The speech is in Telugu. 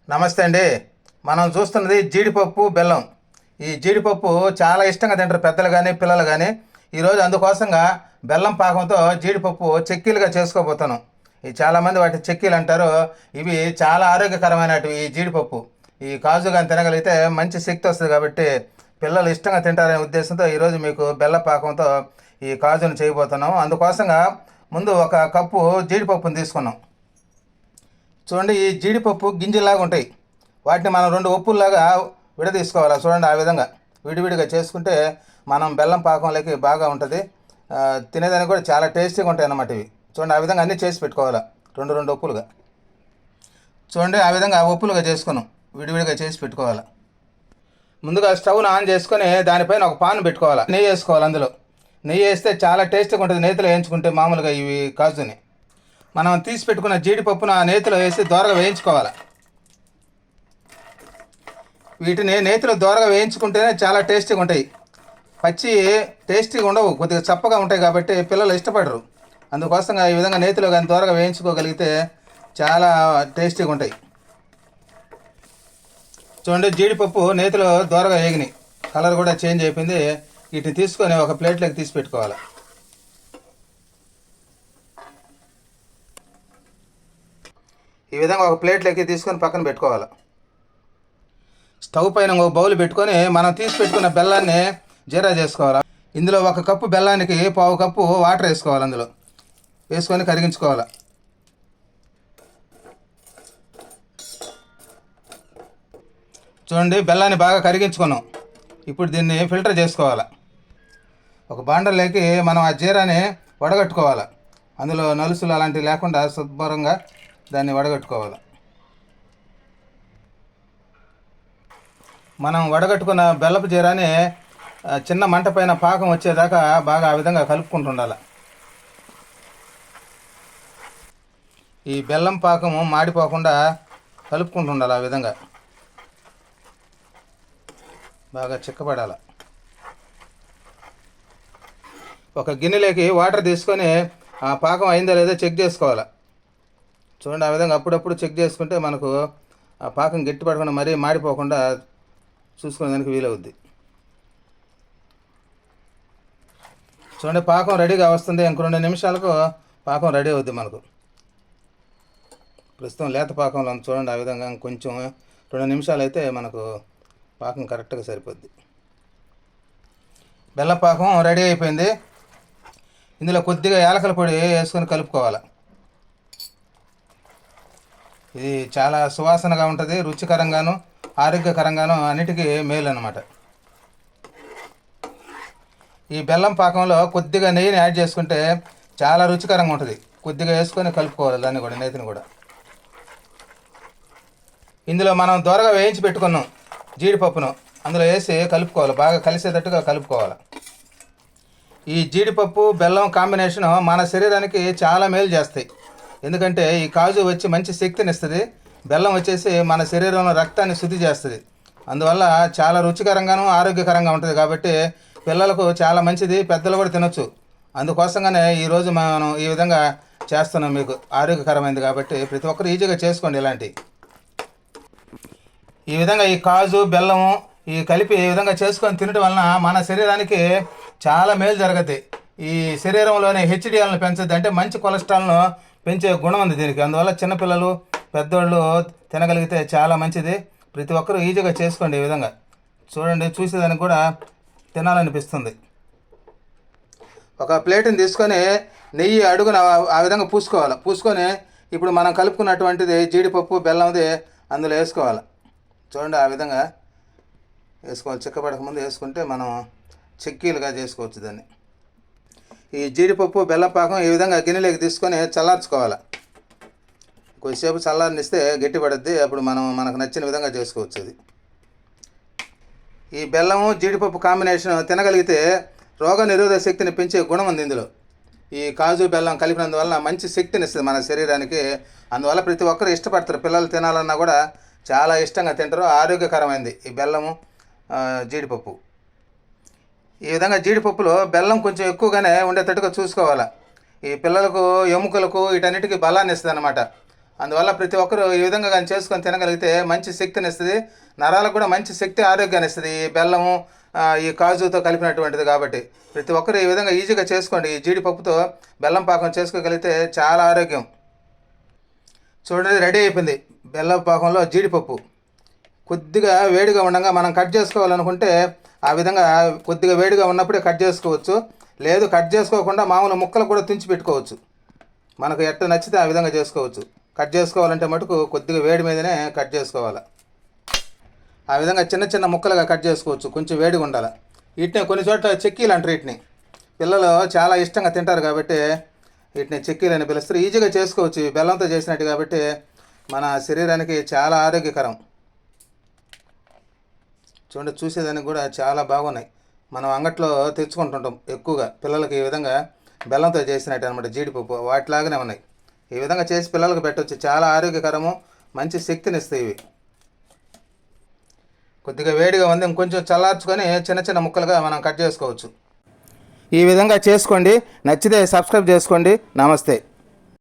నమస్తే అండి. మనం చూస్తున్నది జీడిపప్పు, బెల్లం. ఈ జీడిపప్పు చాలా ఇష్టంగా తింటారు పెద్దలు కానీ, పిల్లలు కానీ. ఈరోజు అందుకోసంగా బెల్లం పాకంతో జీడిపప్పు చెక్కీలుగా చేసుకోబోతున్నాం. ఈ చాలామంది వాటి చెక్కీలు అంటారు. ఇవి చాలా ఆరోగ్యకరమైనటివి ఈ జీడిపప్పు. ఈ కాజు కానీ తినగలిగితే మంచి శక్తి వస్తుంది కాబట్టి పిల్లలు ఇష్టంగా తింటారనే ఉద్దేశంతో ఈరోజు మీకు బెల్ల పాకంతో ఈ కాజును చేయబోతున్నాం. అందుకోసంగా ముందు ఒక కప్పు జీడిపప్పును తీసుకున్నాం. చూడండి, ఈ జీడిపప్పు గింజలాగా ఉంటాయి. వాటిని మనం రెండు ఒప్పుల్లాగా విడదీసుకోవాలి. చూడండి, ఆ విధంగా విడివిడిగా చేసుకుంటే మనం బెల్లం పాకంలోకి బాగా ఉంటుంది. తినేదానికి కూడా చాలా టేస్టీగా ఉంటాయి అన్నమాట ఇవి. చూడండి, ఆ విధంగా అన్నీ చేసి పెట్టుకోవాలి, రెండు రెండు ఒప్పులుగా. చూడండి, ఆ విధంగా ఒప్పులుగా చేసుకున్నాం, విడివిడిగా చేసి పెట్టుకోవాలి. ముందుగా స్టవ్ను ఆన్ చేసుకొని దానిపైన ఒక పాన్ పెట్టుకోవాలి. నెయ్యి వేసుకోవాలి. అందులో నెయ్యి వేస్తే చాలా టేస్టీగా ఉంటుంది. నేతిలో వేయించుకుంటే మామూలుగా ఇవి కాజుని మనం తీసి పెట్టుకున్న జీడిపప్పును ఆ నేతిలో వేసి దోరగా వేయించుకోవాలి. వీటిని నేతిలో దోరగా వేయించుకుంటేనే చాలా టేస్టీగా ఉంటాయి. పచ్చి టేస్టీగా ఉండవు, కొద్దిగా చప్పగా ఉంటాయి కాబట్టి పిల్లలు ఇష్టపడరు. అందుకోసంగా ఈ విధంగా నేతిలో కానీ దోరగా వేయించుకోగలిగితే చాలా టేస్టీగా ఉంటాయి. చూడండి, జీడిపప్పు నేతిలో దోరగా వేగినాయి, కలర్ కూడా చేంజ్ అయిపోయింది. వీటిని తీసుకొని ఒక ప్లేట్లోకి తీసి పెట్టుకోవాలి. ఈ విధంగా ఒక ప్లేట్లోకి తీసుకొని పక్కన పెట్టుకోవాలి. స్టవ్ పైన ఒక బౌల్ పెట్టుకొని మనం తీసి పెట్టుకున్న బెల్లాన్ని జీరా చేసుకోవాలి. ఇందులో ఒక కప్పు బెల్లానికి పావు కప్పు వాటర్ వేసుకోవాలి. అందులో వేసుకొని కరిగించుకోవాలి. చూడండి, బెల్లాన్ని బాగా కరిగించుకున్నాం. ఇప్పుడు దీన్ని ఫిల్టర్ చేసుకోవాలి. ఒక బాండల్లోకి మనం ఆ జీరాని వడగట్టుకోవాలి. అందులో నలుసులు అలాంటివి లేకుండా శుభ్రంగా దాన్ని వడగట్టుకోవాలి. మనం వడగట్టుకున్న బెల్లపు జీరాని చిన్న మంట పైన పాకం వచ్చేదాకా బాగా ఆ విధంగా కలుపుకుంటుండాలి. ఈ బెల్లం పాకము మాడిపోకుండా కలుపుకుంటుండాలి. ఆ విధంగా బాగా చిక్కబడాలి. ఒక గిన్నెలోకి వాటర్ తీసుకొని ఆ పాకం అయిందో లేదో చెక్ చేసుకోవాలి. చూడండి, ఆ విధంగా అప్పుడప్పుడు చెక్ చేసుకుంటే మనకు ఆ పాకం గట్టిపడకుండా మరీ మాడిపోకుండా చూసుకునేదానికి వీలవుద్ది. చూడండి, పాకం రెడీగా వస్తుంది. ఇంక 2 నిమిషాలకు పాకం రెడీ అవుద్ది మనకు. ప్రస్తుతం లేత పాకంలో ఉంది. చూడండి, ఆ విధంగా కొంచెం 2 నిమిషాలు అయితే మనకు పాకం కరెక్ట్గా సరిపోద్ది. బెల్లం పాకం రెడీ అయిపోయింది. ఇందులో కొద్దిగా యాలకుల పొడి వేసుకొని కలుపుకోవాలి. ఇది చాలా సువాసనగా ఉంటుంది, రుచికరంగాను ఆరోగ్యకరంగాను అన్నిటికీ మేలు అన్నమాట. ఈ బెల్లం పాకంలో కొద్దిగా నెయ్యిని యాడ్ చేసుకుంటే చాలా రుచికరంగా ఉంటుంది. కొద్దిగా వేసుకొని కలుపుకోవాలి దాన్ని కూడా, నేతిని కూడా. ఇందులో మనం దోరగా వేయించి పెట్టుకున్నాం జీడిపప్పును అందులో వేసి కలుపుకోవాలి, బాగా కలిసేటట్టుగా కలుపుకోవాలి. ఈ జీడిపప్పు బెల్లం కాంబినేషను మన శరీరానికి చాలా మేలు చేస్తాయి. ఎందుకంటే ఈ కాజు వచ్చి మంచి శక్తిని ఇస్తుంది, బెల్లం వచ్చేసి మన శరీరంలో రక్తాన్ని శుద్ధి చేస్తుంది. అందువల్ల చాలా రుచికరంగాను ఆరోగ్యకరంగా ఉంటుంది కాబట్టి పిల్లలకు చాలా మంచిది, పెద్దలు కూడా తినొచ్చు. అందుకోసంగానే ఈరోజు మనం ఈ విధంగా చేస్తున్నాం. మీకు ఆరోగ్యకరమైనది కాబట్టి ప్రతి ఒక్కరు ఈజీగా చేసుకోండి. ఈ విధంగా ఈ కాజు బెల్లము ఈ కలిపి ఈ విధంగా చేసుకొని తినడం వలన మన శరీరానికి చాలా మేలు జరుగుతుంది. ఈ శరీరంలోని హెచ్డిఎల్ని పెంచుద్ది, అంటే మంచి కొలెస్ట్రాల్ను పెంచే గుణం ఉంది దీనికి. అందువల్ల చిన్నపిల్లలు పెద్దోళ్ళు తినగలిగితే చాలా మంచిది. ప్రతి ఒక్కరూ ఈజీగా చేసుకోండి. ఈ విధంగా చూడండి, చూసేదానికి కూడా తినాలనిపిస్తుంది. ఒక ప్లేట్ని తీసుకొని నెయ్యి అడుగున ఆ విధంగా పూసుకోవాలి. పూసుకొని ఇప్పుడు మనం కలుపుకున్నటువంటిది జీడిపప్పు బెల్లంది అందులో వేసుకోవాలి. చూడండి, ఆ విధంగా వేసుకోవాలి. చిక్కబడకముందు వేసుకుంటే మనం చెక్కీలుగా చేసుకోవచ్చు దాన్ని. ఈ జీడిపప్పు బెల్లం పాకం ఈ విధంగా గిన్నెలోకి తీసుకొని చల్లార్చుకోవాలి. కొద్దిసేపు చల్లారనిస్తే గట్టిపడుద్ది. అప్పుడు మనకు నచ్చిన విధంగా చేసుకోవచ్చు. అది ఈ బెల్లము జీడిపప్పు కాంబినేషన్ తినగలిగితే రోగ నిరోధక శక్తిని పెంచే గుణం ఉంది ఇందులో. ఈ కాజు బెల్లం కలిపినందువల్ల మంచి శక్తిని ఇస్తుంది మన శరీరానికి. అందువల్ల ప్రతి ఒక్కరు ఇష్టపడతారు. పిల్లలు తినాలన్నా కూడా చాలా ఇష్టంగా తింటారు. ఆరోగ్యకరమైంది ఈ బెల్లము జీడిపప్పు. ఈ విధంగా జీడిపప్పులో బెల్లం కొంచెం ఎక్కువగానే ఉండేటట్టుగా చూసుకోవాలి. ఈ పిల్లలకు ఎముకలకు వీటన్నిటికీ బలాన్ని ఇస్తుంది అన్నమాట. అందువల్ల ప్రతి ఒక్కరూ ఈ విధంగా కానీ చేసుకొని తినగలిగితే మంచి శక్తిని ఇస్తుంది, నరాలకు కూడా మంచి శక్తి ఆరోగ్యాన్ని ఇస్తుంది. ఈ బెల్లము ఈ కాజుతో కలిపినటువంటిది కాబట్టి ప్రతి ఒక్కరు ఈ విధంగా ఈజీగా చేసుకోండి. ఈ జీడిపప్పుతో బెల్లం పాకం చేసుకోగలిగితే చాలా ఆరోగ్యం. చూడండి, రెడీ అయిపోయింది బెల్లం పాకంలో జీడిపప్పు. కొద్దిగా వేడిగా ఉండగా మనం కట్ చేసుకోవాలనుకుంటే ఆ విధంగా కొద్దిగా వేడిగా ఉన్నప్పుడే కట్ చేసుకోవచ్చు, లేదు కట్ చేసుకోకుండా మామూలు ముక్కలు కూడా తుంచి పెట్టుకోవచ్చు. మనకు ఎట్ట నచ్చితే ఆ విధంగా చేసుకోవచ్చు. కట్ చేసుకోవాలంటే మటుకు కొద్దిగా వేడి మీదనే కట్ చేసుకోవాలి. ఆ విధంగా చిన్న చిన్న ముక్కలుగా కట్ చేసుకోవచ్చు, కొంచెం వేడిగా ఉండాలి. వీటిని కొన్ని చోట్ల చెక్కీలు అంటారు. వీటిని పిల్లలు చాలా ఇష్టంగా తింటారు కాబట్టి వీటిని చెక్కీలు అని పిలుస్తారు. ఈజీగా చేసుకోవచ్చు, బెల్లంతో చేసినట్టు కాబట్టి మన శరీరానికి చాలా ఆరోగ్యకరం. చూడండి, చూసేదానికి కూడా చాలా బాగున్నాయి. మనం అంగట్లో తెచ్చుకుంటుంటాం ఎక్కువగా పిల్లలకి ఈ విధంగా బెల్లంతో చేసినట్టు అనమాట జీడిపప్పు, వాటిలాగానే ఉన్నాయి. ఈ విధంగా చేసి పిల్లలకు పెట్టవచ్చు, చాలా ఆరోగ్యకరము, మంచి శక్తిని ఇస్తాయి ఇవి. కొద్దిగా వేడిగా ఉంది, ఇంకొంచెం చల్లార్చుకొని చిన్న చిన్న ముక్కలుగా మనం కట్ చేసుకోవచ్చు. ఈ విధంగా చేసుకోండి. నచ్చితే సబ్స్క్రైబ్ చేసుకోండి. నమస్తే.